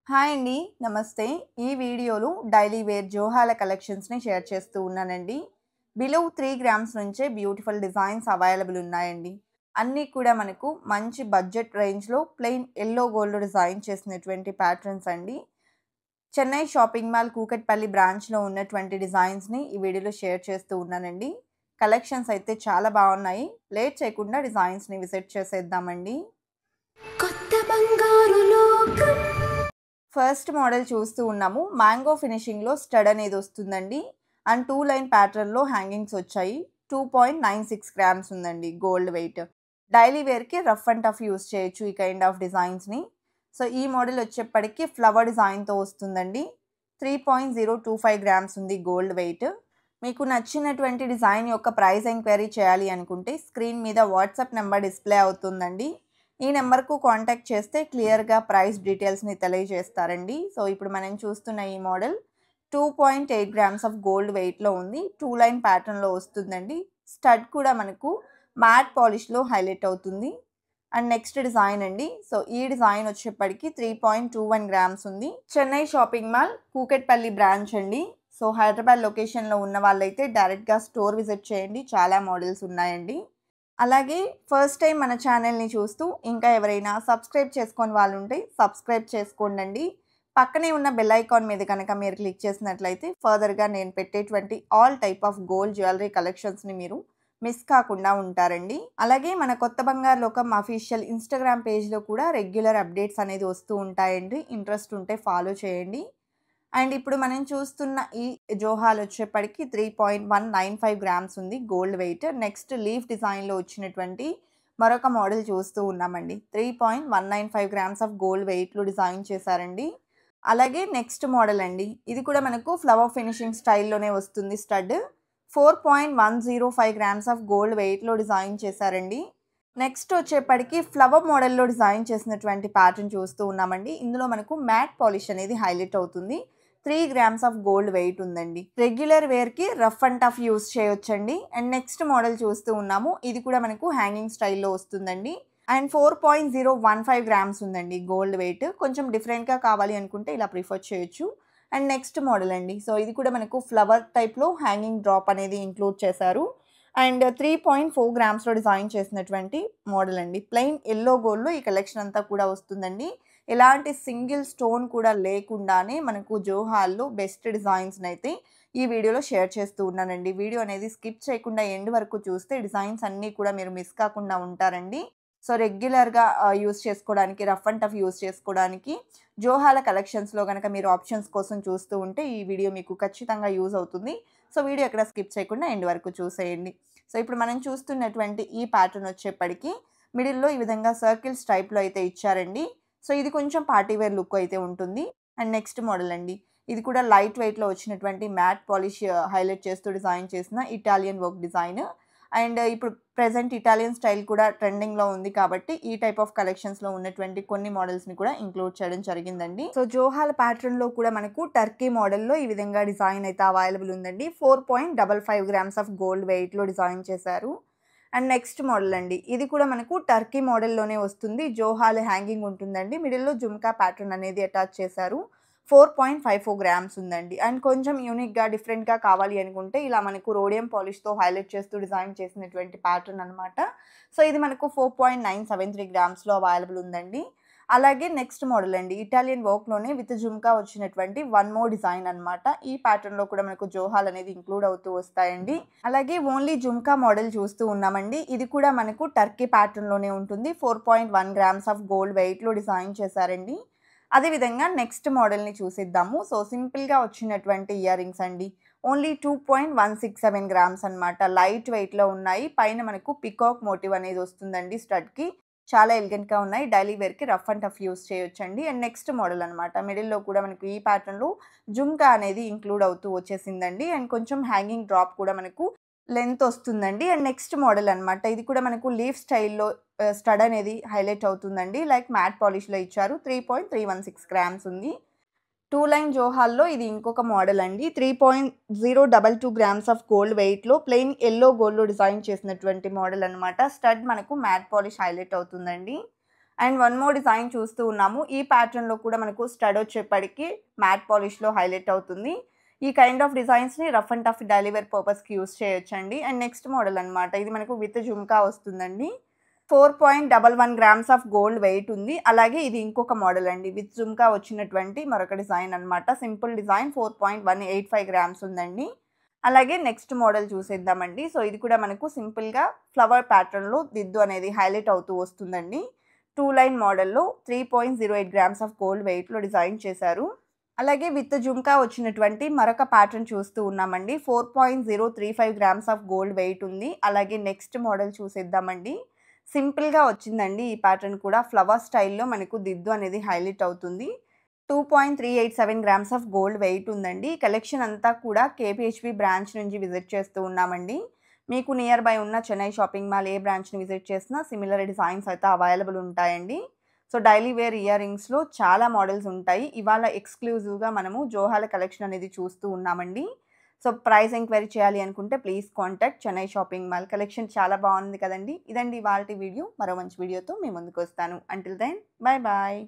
Hi అండి. నమస్తే. ఈ వీడియోలో డైలీ వేర్ జోహాల కలెక్షన్స్‌ని షేర్ చేస్తూ ఉన్నానండి. బిలో 3 గ్రామ్స్ నుంచే బ్యూటిఫుల్ డిజైన్స్ అవైలబుల్ ఉన్నాయండి. అన్నీ కూడా మనకు మంచి బడ్జెట్ రేంజ్‌లో ప్లెయిన్ యెల్లో గోల్డ్ డిజైన్ చేసినటువంటి ప్యాటర్న్స్ అండి. చెన్నై షాపింగ్ మాల్ కూకట్పల్లి బ్రాంచ్‌లో ఉన్నటువంటి డిజైన్స్‌ని ఈ వీడియోలో షేర్ చేస్తూ ఉన్నానండి. కలెక్షన్స్ అయితే చాలా బాగున్నాయి. లేట్ చేయకుండా డిజైన్స్‌ని విజిట్ చేసేద్దామండి. కొత్త బంగారు లోకం. ఫస్ట్ మోడల్ చూస్తూ ఉన్నాము. మ్యాంగో ఫినిషింగ్‌లో స్టడ్ అనేది వస్తుందండి. అండ్ 2 లైన్ ప్యాటర్న్‌లో హ్యాంగింగ్స్ వచ్చాయి. 2.96 గ్రామ్స్ ఉందండి గోల్డ్ వెయిట్. డైలీ వేర్‌కి రఫ్ అండ్ టఫ్ యూజ్ చేయొచ్చు ఈ కైండ్ ఆఫ్ డిజైన్స్‌ని. సో, ఈ మోడల్ వచ్చేప్పటికి ఫ్లవర్ డిజైన్‌తో వస్తుందండి. 3.025 గ్రామ్స్ ఉంది గోల్డ్ వెయిట్. మీకు నచ్చినటువంటి డిజైన్ యొక్క ప్రైస్ ఎంక్వైరీ చేయాలి అనుకుంటే స్క్రీన్ మీద వాట్సాప్ నెంబర్ డిస్‌ప్లే అవుతుందండి. ఈ నెంబర్‌కు కాంటాక్ట్ చేస్తే క్లియర్‌గా ప్రైస్ డీటెయిల్స్‌ని తెలియజేస్తారండి. సో, ఇప్పుడు మనం చూస్తున్న ఈ మోడల్ 2.8 గ్రామ్స్ ఆఫ్ గోల్డ్ వెయిట్‌లో ఉంది. 2 లైన్ ప్యాటర్న్‌లో వస్తుందండి. స్టడ్ కూడా మనకు మ్యాట్ పాలిష్‌లో హైలైట్ అవుతుంది. అండ్ నెక్స్ట్ డిజైన్ అండి. సో, ఈ డిజైన్ వచ్చేప్పటికి 3.21 గ్రామ్స్ ఉంది. Chennai shopping mall Kukatpally branch అండి. సో, హైదరాబాద్ లొకేషన్‌లో ఉన్న వాళ్ళైతే డైరెక్ట్‌గా స్టోర్ విజిట్ చేయండి. చాలా మోడల్స్ ఉన్నాయండి. అలాగే ఫస్ట్ టైం మన ఛానల్‌ని చూస్తూ ఇంకా ఎవరైనా సబ్స్క్రైబ్ చేసుకోని వాళ్ళుంటే సబ్స్క్రైబ్ చేసుకోండండి. పక్కనే ఉన్న బెల్ ఐకాన్ మీద కనుక మీరు క్లిక్ చేసినట్లయితే ఫర్దర్‌గా నేను పెట్టేటువంటి all type of gold jewellery కలెక్షన్స్‌ని మీరు మిస్ కాకుండా ఉంటారండి. అలాగే మన కొత్త బంగారు లోకం అఫీషియల్ ఇన్‌స్టాగ్రామ్ పేజ్‌లో కూడా రెగ్యులర్ అప్డేట్స్ అనేది వస్తూ ఉంటాయండి. ఇంట్రెస్ట్ ఉంటే ఫాలో చేయండి. అండ్ ఇప్పుడు మనం చూస్తున్న ఈ జోహాల్ వచ్చేప్పటికి 3.195 గ్రామ్స్ ఉంది గోల్డ్ వెయిట్. నెక్స్ట్ లీఫ్ డిజైన్‌లో వచ్చినటువంటి మరొక మోడల్ చూస్తూ ఉన్నామండి. 3.195 గ్రామ్స్ ఆఫ్ గోల్డ్ వెయిట్‌లో డిజైన్ చేశారండి. అలాగే నెక్స్ట్ మోడల్ అండి. ఇది కూడా మనకు ఫ్లవర్ ఫినిషింగ్ స్టైల్‌లోనే వస్తుంది స్టడ్. 4.105 గ్రామ్స్ ఆఫ్ గోల్డ్ వెయిట్‌లో డిజైన్ చేశారండి. నెక్స్ట్ వచ్చేప్పటికి ఫ్లవర్ మోడల్‌లో డిజైన్ చేసినటువంటి ప్యాటర్న్ చూస్తూ ఉన్నామండి. ఇందులో మనకు మ్యాట్ పాలిష్ అనేది హైలైట్ అవుతుంది. 3 గ్రామ్స్ ఆఫ్ గోల్డ్ వెయిట్ ఉందండి. రెగ్యులర్ వేర్‌కి రఫ్ అండ్ టఫ్ యూజ్ చేయొచ్చండి. అండ్ నెక్స్ట్ మోడల్ చూస్తూ ఉన్నాము. ఇది కూడా మనకు హ్యాంగింగ్ స్టైల్‌లో వస్తుందండి. అండ్ 4.015 గ్రామ్స్ ఉందండి గోల్డ్ వెయిట్. కొంచెం డిఫరెంట్‌గా కావాలి అనుకుంటే ఇలా ప్రిఫర్ చేయొచ్చు. అండ్ నెక్స్ట్ మోడల్ అండి. సో, ఇది కూడా మనకు ఫ్లవర్ టైప్‌లో హ్యాంగింగ్ డ్రాప్ అనేది ఇంక్లూడ్ చేశారు. అండ్ 3.4 గ్రామ్స్‌లో డిజైన్ చేసినటువంటి మోడల్ అండి. ప్లెయిన్ యెల్లో గోల్డ్‌లో ఈ కలెక్షన్ అంతా కూడా వస్తుందండి. ఎలాంటి సింగిల్ స్టోన్ కూడా లేకుండానే మనకు జోహాల్లో బెస్ట్ డిజైన్స్‌నైతే ఈ వీడియోలో షేర్ చేస్తూ ఉన్నానండి. వీడియో అనేది స్కిప్ చేయకుండా ఎండ్ వరకు చూస్తే డిజైన్స్ అన్నీ కూడా మీరు మిస్ కాకుండా ఉంటారండి. సో, రెగ్యులర్‌గా యూజ్ చేసుకోవడానికి రఫ్ అండ్ టఫ్ యూజ్ చేసుకోవడానికి జోహాల కలెక్షన్స్‌లో గనక మీరు ఆప్షన్స్ కోసం చూస్తూ ఉంటే ఈ వీడియో మీకు ఖచ్చితంగా యూజ్ అవుతుంది. సో, వీడియో ఎక్కడ స్కిప్ చేయకుండా ఎండ్ వరకు చూసేయండి. సో, ఇప్పుడు మనం చూస్తున్నటువంటి ఈ ప్యాటర్న్ వచ్చేప్పటికి మిడిల్‌లో ఈ విధంగా సర్కిల్స్ టైప్‌లో అయితే ఇచ్చారండి. సో, ఇది కొంచెం పార్టీ వేర్ లుక్ అయితే ఉంటుంది. అండ్ నెక్స్ట్ మోడల్ అండి. ఇది కూడా లైట్ వెయిట్‌లో వచ్చినటువంటి మ్యాట్ పాలిష్ హైలైట్ చేస్తూ డిజైన్ చేసిన ఇటాలియన్ వర్క్ డిజైన్. అండ్ ఇప్పుడు ప్రెజెంట్ ఇటాలియన్ స్టైల్ కూడా ట్రెండింగ్‌లో ఉంది కాబట్టి ఈ టైప్ ఆఫ్ కలెక్షన్స్‌లో ఉన్నటువంటి కొన్ని మోడల్స్‌ని కూడా ఇంక్లూడ్ చేయడం జరిగిందండి. సో, జోహాల ప్యాటర్న్‌లో కూడా మనకు టర్కీ మోడల్‌లో ఈ విధంగా డిజైన్ అయితే అవైలబుల్ ఉందండి. 4.55 గ్రామ్స్ ఆఫ్ గోల్డ్ వెయిట్‌లో డిజైన్ చేశారు. అండ్ నెక్స్ట్ మోడల్ అండి. ఇది కూడా మనకు టర్కీ మోడల్‌లోనే వస్తుంది. జోహాల్ హ్యాంగింగ్ ఉంటుందండి. మిడిల్‌లో జుమ్కా ప్యాటర్న్ అనేది అటాచ్ చేశారు. 4.54 గ్రామ్స్ ఉందండి. అండ్ కొంచెం యూనిక్‌గా, డిఫరెంట్‌గా కావాలి అనుకుంటే ఇలా మనకు రోడియం పాలిష్‌తో హైలైట్ చేస్తూ డిజైన్ చేసినటువంటి ప్యాటర్న్ అనమాట. సో, ఇది మనకు 4.973 గ్రామ్స్‌లో అవైలబుల్ ఉందండి. అలాగే నెక్స్ట్ మోడల్ అండి. ఇటాలియన్ వర్క్‌లోనే విత్ జుమ్కా వచ్చినటువంటి వన్ మోర్ డిజైన్ అనమాట. ఈ ప్యాటర్న్‌లో కూడా మనకు జోహాల్ అనేది ఇంక్లూడ్ అవుతూ వస్తాయండి. అలాగే ఓన్లీ జుమ్కా మోడల్ చూస్తూ ఉన్నామండి. ఇది కూడా మనకు టర్కీ ప్యాటర్న్‌లోనే ఉంటుంది. 4.1 గ్రామ్స్ ఆఫ్ గోల్డ్ వెయిట్‌లో డిజైన్ చేశారండి. అదేవిధంగా నెక్స్ట్ మోడల్‌ని చూసిద్దాము. సో, సింపుల్‌గా వచ్చినటువంటి ఇయర్ రింగ్స్ అండి. ఓన్లీ 2.167 గ్రామ్స్ అనమాట. లైట్ వెయిట్‌లో ఉన్నాయి. పైన మనకు పికాక్ మోటివ్ అనేది వస్తుందండి స్టడ్‌కి. చాలా ఎలిగెంట్‌గా ఉన్నాయి. డైలీ వేర్‌కి రఫ్ అండ్ టఫ్ యూజ్ చేయొచ్చండి. అండ్ నెక్స్ట్ మోడల్ అనమాట. మిడిల్‌లో కూడా మనకు ఈ ప్యాటర్న్‌లో జుమ్కా అనేది ఇంక్లూడ్ అవుతూ వచ్చేసిందండి. అండ్ కొంచెం హ్యాంగింగ్ డ్రాప్ కూడా మనకు లెంత్ వస్తుందండి. అండ్ నెక్స్ట్ మోడల్ అనమాట. ఇది కూడా మనకు లీఫ్ స్టైల్‌లో స్టడ్ అనేది హైలైట్ అవుతుందండి. లైక్ మ్యాట్ పాలిష్‌లో ఇచ్చారు. 3.316 గ్రామ్స్ ఉంది. 2 లైన్ జోహాల్లో ఇది ఇంకొక మోడల్ అండి. 3.022 గ్రామ్స్ ఆఫ్ గోల్డ్ వెయిట్‌లో ప్లెయిన్ యెల్లో గోల్డ్‌లో డిజైన్ చేసినటువంటి మోడల్ అనమాట. స్టడ్ మనకు మ్యాట్ పాలిష్ హైలైట్ అవుతుందండి. అండ్ వన్ మోర్ డిజైన్ చూస్తూ ఉన్నాము. ఈ ప్యాటర్న్లో కూడా మనకు స్టడ్ వచ్చేప్పటికి మ్యాట్ పాలిష్లో హైలైట్ అవుతుంది. ఈ కైండ్ ఆఫ్ డిజైన్స్ని rough and tough daily wear పర్పస్కి యూస్ చేయొచ్చండి. అండ్ నెక్స్ట్ మోడల్ అనమాట. ఇది మనకు విత్ జుమ్కా వస్తుందండి. 4.11 గ్రామ్స్ ఆఫ్ గోల్డ్ వెయిట్ ఉంది. అలాగే ఇది ఇంకొక మోడల్ అండి. విత్ జుమ్కా వచ్చినటువంటి మరొక డిజైన్ అనమాట. సింపుల్ డిజైన్ 4.185 గ్రామ్స్ ఉందండి. అలాగే నెక్స్ట్ మోడల్ చూసేద్దామండి. సో ఇది కూడా మనకు సింపుల్గా ఫ్లవర్ ప్యాటర్న్లో దిద్దు అనేది హైలైట్ అవుతూ వస్తుందండి. 2 లైన్ మోడల్లో 3.08 గ్రామ్స్ ఆఫ్ గోల్డ్ వెయిట్లో డిజైన్ చేశారు. అలాగే విత్ జుమ్కా వచ్చినటువంటి మరొక ప్యాటర్న్ చూస్తూ ఉన్నామండి. 4.035 గ్రామ్స్ ఆఫ్ గోల్డ్ వెయిట్ ఉంది. అలాగే నెక్స్ట్ మోడల్ చూసేద్దామండి. సింపుల్గా వచ్చిందండి. ఈ ప్యాటర్న్ కూడా ఫ్లవర్ స్టైల్లో మనకు దిద్దు అనేది హైలైట్ అవుతుంది. 2.387 గ్రామ్స్ ఆఫ్ గోల్డ్ వెయిట్ ఉందండి. కలెక్షన్ అంతా కూడా కేపీహెచ్పి బ్రాంచ్ నుంచి విజిట్ చేస్తూ ఉన్నామండి. మీకు నియర్ బై ఉన్న చెన్నై షాపింగ్ మాల్ ఏ బ్రాంచ్ని విజిట్ చేసినా సిమిలర్ డిజైన్స్ అయితే అవైలబుల్ ఉంటాయండి. సో డైలీ వేర్ ఇయర్ రింగ్స్లో చాలా మోడల్స్ ఉంటాయి. ఇవాళ ఎక్స్క్లూజివ్గా మనము జోహాల కలెక్షన్ అనేది చూస్తూ ఉన్నామండి. సో ప్రైస్ ఎంక్వైరీ చేయాలి అనుకుంటే please contact Chennai shopping mall. Collection చాలా బాగుంది కదండి. ఇదండి ఇవాల్టి వీడియో. మరో మంచి వీడియోతో మీ ముందుకు వస్తాను. Until then bye bye.